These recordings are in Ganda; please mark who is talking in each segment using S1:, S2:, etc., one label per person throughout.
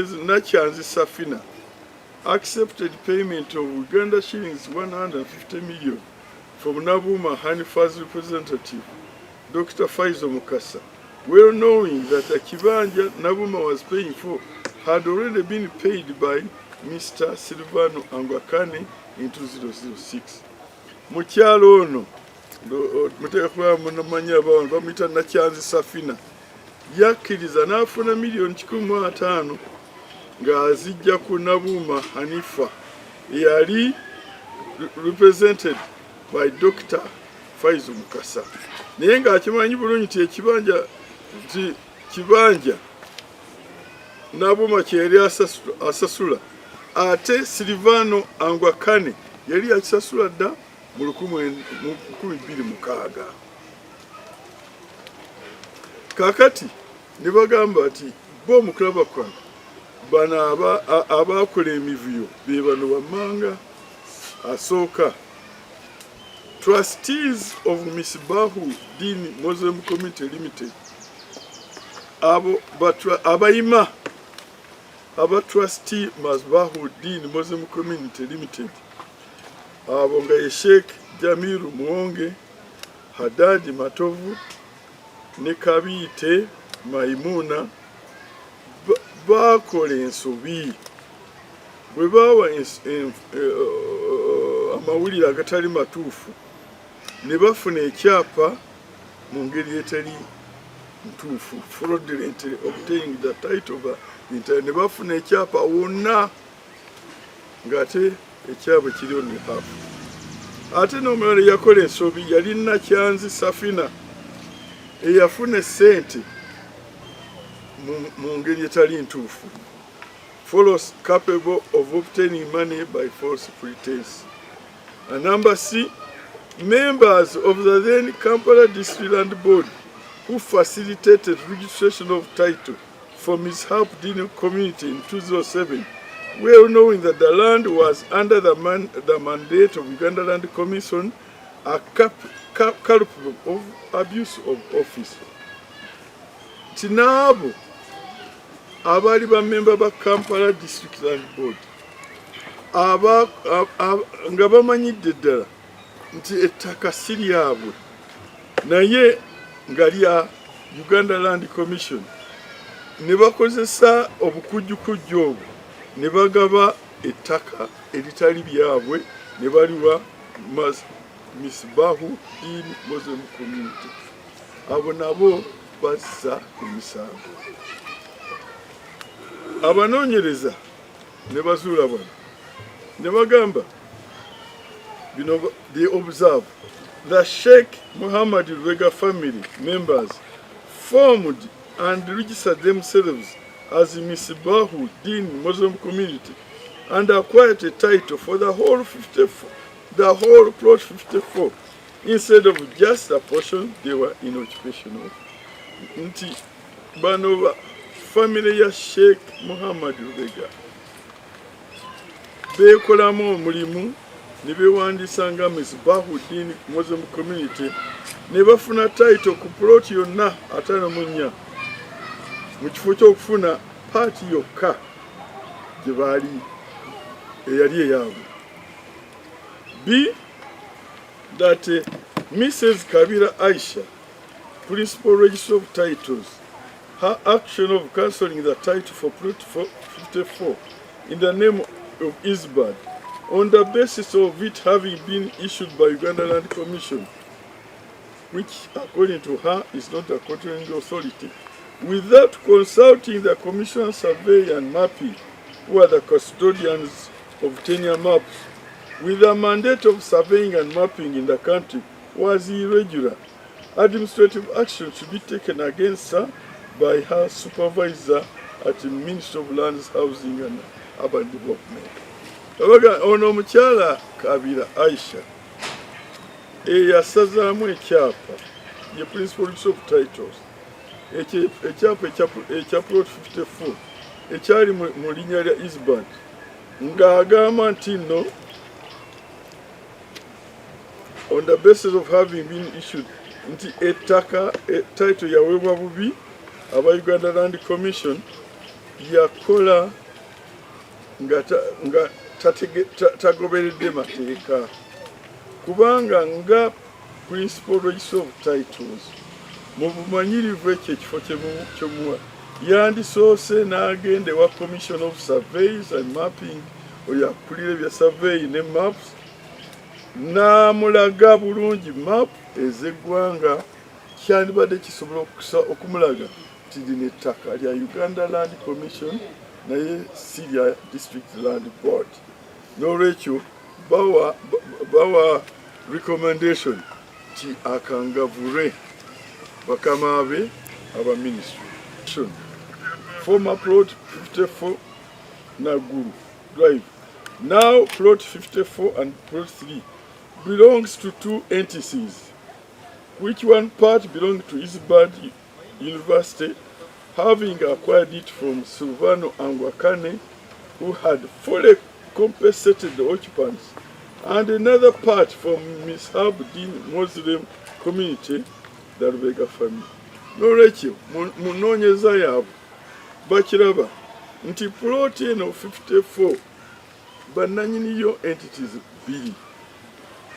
S1: Mrs. Nachanzi Safina accepted payment of Uganda shillings 150 million from Nabuma Hanifa's representative, Dr. Faizo Mukasa, well knowing that the Kibanja Nabuma was paying for had already been paid by Mr. Silvano Angwakane in 2006. Mukyalo ono muteekwa munamanya abantu bamuyita Nachanzi Safina yakkiriza n'afuna million 150 ng'azijja ku Nabuma Hanifa eyali represented by Dr. Faizo Mukasa. Naye ng'akimanyi bulungi nti kibanja Nabuma kyeri asasula ate Silvano Angwakane yali akisasula dda mu 2006. Kakati ne bagamba ati bo mukulaba kwano bano abakola emivuyo be bano wammanga asooka trustees of Misbahu Dini Muslim Community Limited abayima aba trustee Misbahu Dini Muslim Community Limited abo nga ye Sheikh Jamiru Muwonge, Hadadi Matovu ne Kabite Maimuna bakola ensobi bwe bawa amawulire agatali matuufu ne bafuna ekyapa mu ngeri etali ntuufu, fraudulently obtaining the title of ne bafuna ekyapa wonna ng'ate ekyabwe kiriho ne hafu. Ate n'omulala yakola ensobi yali Nachanzi Safina eyafuna sente mu ngeri etali ntuufu, follows capable of obtaining money by false pretense. And number C, members of the then Kampala District Land Board who facilitated registration of title for Ms. Harp Dino community in 2007, well knowing that the land was under the mandate of Uganda Land Commission, are culpable of abuse of office. Tinabo abali ba member ba Kampala District Land Board nga bamanyidde ddala nti ettaka Siryabwe naye nga lya Uganda Land Commission, ne bakozesa obukujjukujju obwo ne bagaba ettaka eritali lyabwe ne baliwa Misbahu Dini Muslim Community. Abo nabo bassa emisango. Abanoonyereza ne bazuula bano ne bagamba bino, they observe the Sheikh Muhammad Rwega family members formed and registered themselves as Misbahu Dini Muslim Community and acquired a title for the whole plot 54 instead of just a portion they were in occupation of. Nti bano family ya Sheikh Muhammad Rwega bekolamu omulimu ne bewandiisa nga Misbahu Dini Muslim Community ne bafuna title ku plot yonna 54 mu kifo ky'okufuna paati yokka gye baali eyali eyaabwe. B, that Mrs. Kabira Aisha, Principal Register of Titles, her action of cancelling the title for plot 54 in the name of Isbad on the basis of it having been issued by Uganda Land Commission, which according to her is not a controlling authority, without consulting the Commission Survey and Mapping, who are the custodians of tenure maps, with the mandate of surveying and mapping in the country, was irregular. Administrative action should be taken against her by her supervisor at the Ministry of Lands, Housing and Urban Development. Ono mukyala Kabira Aisha eyasazaamu ekyapa ye Principal Register of Titles ekyapa ekya plot 54 ekyali mu linnya lya Isband ng'agamba nti no on the basis of having been issued nti ettaka title yaweebwa bubi aba Uganda Land Commission yakola nga tagoberedde mateeka kubanga nga principal register of titles mu bumanyirivu ekyo ekifo kyomuwa yandisoose n'agenda ewa commission of surveys and mapping oyo akulira ebya survey ne maps n'amulaga bulungi map ez'eggwanga kyandibadde kisobola okumulaga nti lino ettaka lya Uganda Land Commission naye Syria District Land Board. N'olwekyo bawa recommendation ti akangavure bakama be aba ministry. Former plot 54 Naguru Drive. Now plot 54 and plot 3 belongs to two entities, which one part belongs to Isbad University, having acquired it from Silvano Angwakane, who had fully compensated the occupants, and another part from Miss Habdin Muslim community, the Rubega family. N'olwekyo munoonyeza yaabwe bakiraba nti plot eno 54 bannanyiniyo entities bbiri.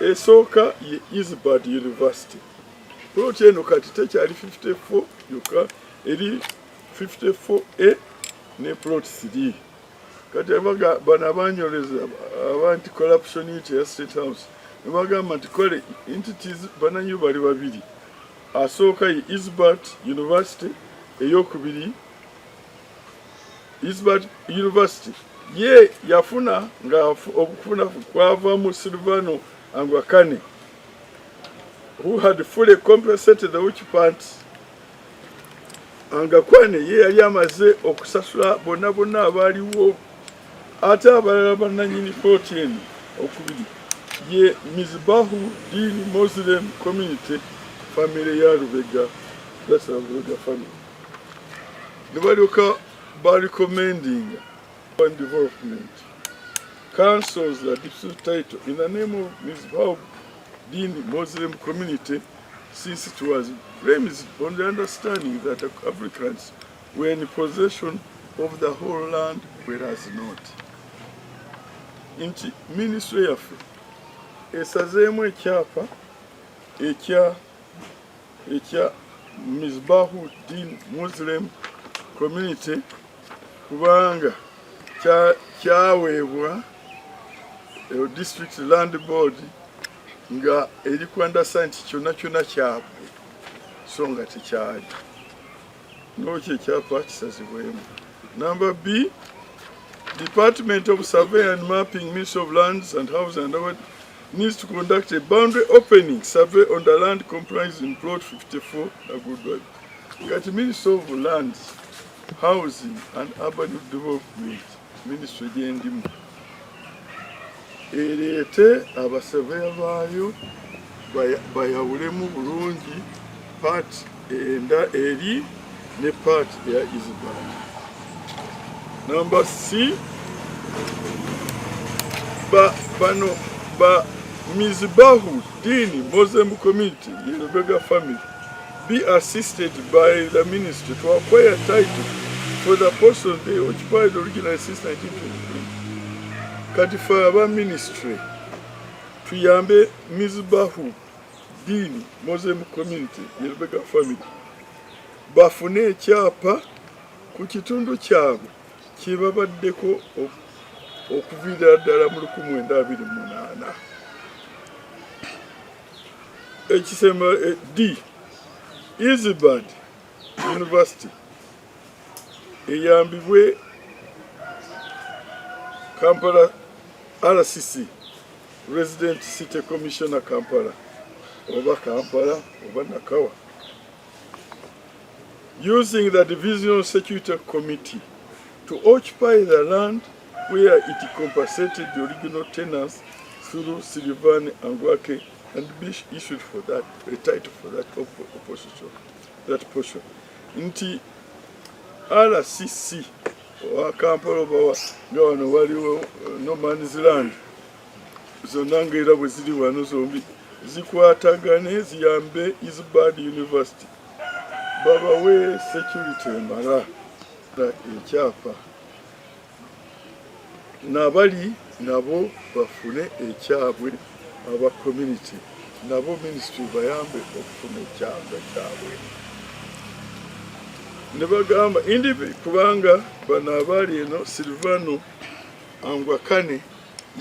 S1: Esooka ye Isbad University. Plot eno kati tekyali 54 yokka, eri 54A ne plot 3. Kati bano abanyoleza abantu corruption unit ya State House nebagamba nti kole entities bannannyini bali babiri. Asooka ye Isbad University, eyokubiri Isbad University ye yafuna nga okufuna kwava mu Silvano Angwakane, who had fully compensated the occupants. Angakwane ye yali amaze okusasula bonna abaaliwo, ate abalala bannannyini plot eno okubiri ye Mizbahu Dini Muslim Community family ya Rubega, that's the Rubega family. Ne balyoka recommending on development cancels the dispute title in the name of Mizbahu Dini Muslim Community, since it was premised on the understanding that the applicants were in possession of the whole land, whereas not. Inti ministry yaffe esazeemu ekyapa ekya Mizbahu Din Muslim Community kubanga kyaweebwa District Land Board nga eri kwandasa nti kyonna kyabwe so nga tekyali. N'okyo ekyapa kisazibwemu. Number B, Department of Survey and Mapping, Ministry of Lands and Housing and Urban needs to conduct a boundary opening survey on the land comprising plot 54 Naguru Drive. Kati Ministry of Lands, Housing and Urban Development Ministry gyendimu ereete abasaveya baayo bayawulemu bulungi part enda eri ne part ya Isbad. Number C, Mizbahu Dini Muslim Community, Rubega family, be assisted by the ministry to acquire title for the portion they occupied originally since 1923. Kati for our ministry, tuyambe Mizbahu Dini Muslim Community, Rubega family, bafune ekyapa ku kitundu kyabwe kyebabaddeko okuviira ddala mu 1928. Ekisema D, Isbad University eyambibwe Kampala RCC Resident City Commissioner Kampala oba Nakawa, using the Divisional Security Committee to occupy the land where it compensated the original tenants through Silvano Angwake and be issued for that a title for that portion. Nti RCC wa Kampala bawa nga wano waliwo no man's land zonna ng'era bwe ziri wano zombi zikwatagane ziyambe Isbad University babawe security emala ekyapa n'abali nabo bafune ekyabwe aba community nabo ministry bayambe okufuna ekyapa kyabwe ne bagamba indi kubanga bano abali eno Silvano Angwakane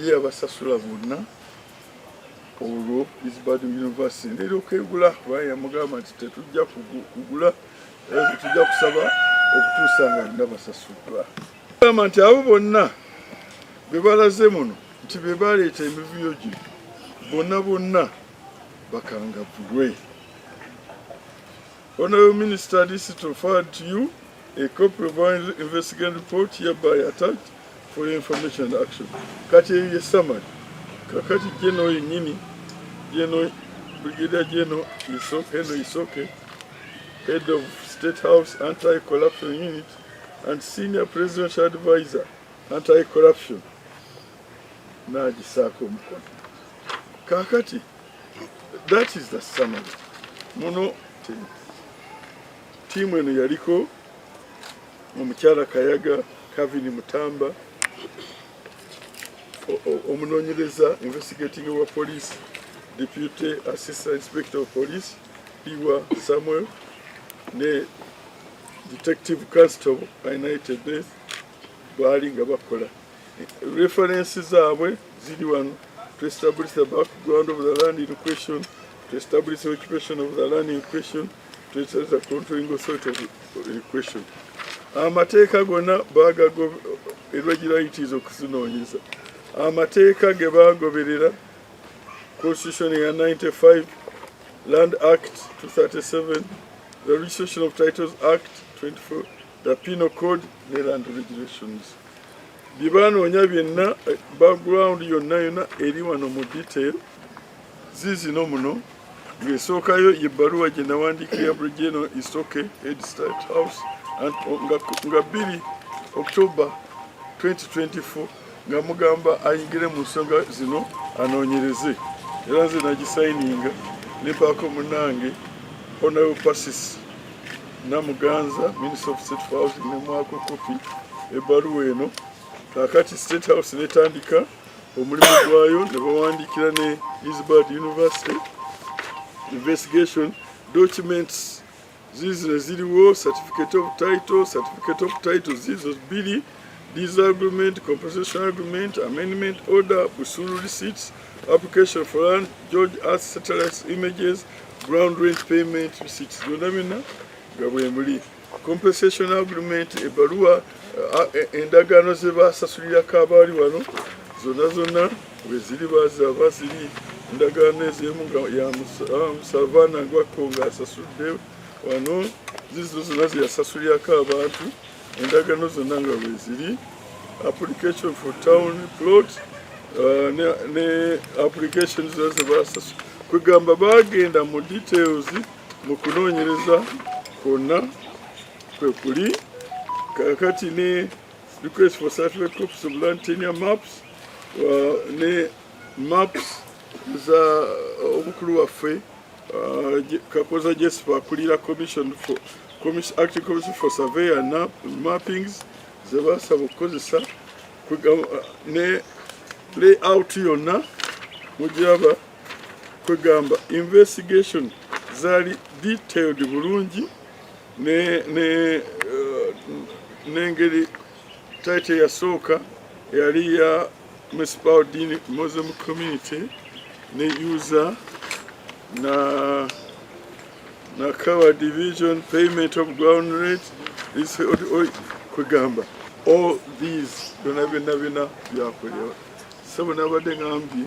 S1: ye abasasula bonna olwo Isbadu University ndero kwegula baya mugamba nti tetujja kugula tujja kusaba okutusanga ndabasasula kama nti abo bonna bebalaze muno nti bebaleeta emivuyo gino bonna bakangavulwe. Honorable Minister, this is to forward to you a copy of our investigation report hereby attached for your information and action. Kati ye summary. Kakati General Nyini, General Brigadier General Isoke, Head of State House Anti-Corruption Unit and Senior Presidential Advisor Anti-Corruption. Nagisako mkono. Kakati, that is the summary. Muno timu eno yaliko omukyala Kayaga Kavini Mutamba omunonyereza investigating wa police deputy assistant inspector of police Iwa Samuel ne detective constable United Days bali nga bakola references zaabwe ziri wano to establish the background of the land in question, to establish the occupation of the land in question, to establish the controlling authority in question. Amateeka gonna bagago irregularities okuzinonyeza. Amateeka ge bagoberera Constitution ya 95, Land Act 237, the Registration of Titles Act 24, the Penal Code, the Land Regulations. Bibanonya byonna background yonna eri wano mu detail zizino muno ngesookayo yebbaluwa gye nawandikira General Isoke Head State House nga 2 October 2024 nga mugamba ayingire mu nsonga zino anoonyereze era nze nagisayininga ne paako munange Honorable Pasis Namuganza Minister of State House ne mwako kopi ebbaluwa eno. Kakati State House netandika omulimu gwayo ne bawandikira ne Isbad University investigation documents zizino ziriwo certificate of title zizo bili disagreement compensation agreement amendment order busulu receipts application for land George Earth satellite images ground rent payment receipts yonamina gabwemuli compensation agreement ebaluwa endagaano ze basasulirako abaali wano zonna weziri baziri endagaano ez'emu nga ya Musalvana Ngwako nga asasudde wano zizo zonna ze yasasulirako abantu endagaano zonna nga weziri application for town plot ne applications zonna ze basasulira kwegamba bagenda mu details mu kunoonyereza kwonna kwe kuli. Kakati ne request for satellite copies of land tenure maps ne maps za omukulu waffe Kakoza Jesper akulira commission acting commission for survey and mappings ze basaba okukozesa ne layout yonna mujaba kwegamba investigation zali detailed bulungi nengeri title yasooka yali ya municipal dini Muslim community ne user na cover division payment of ground rate is kwegamba all these byonna byakolewa. Sabo nabadde ngambi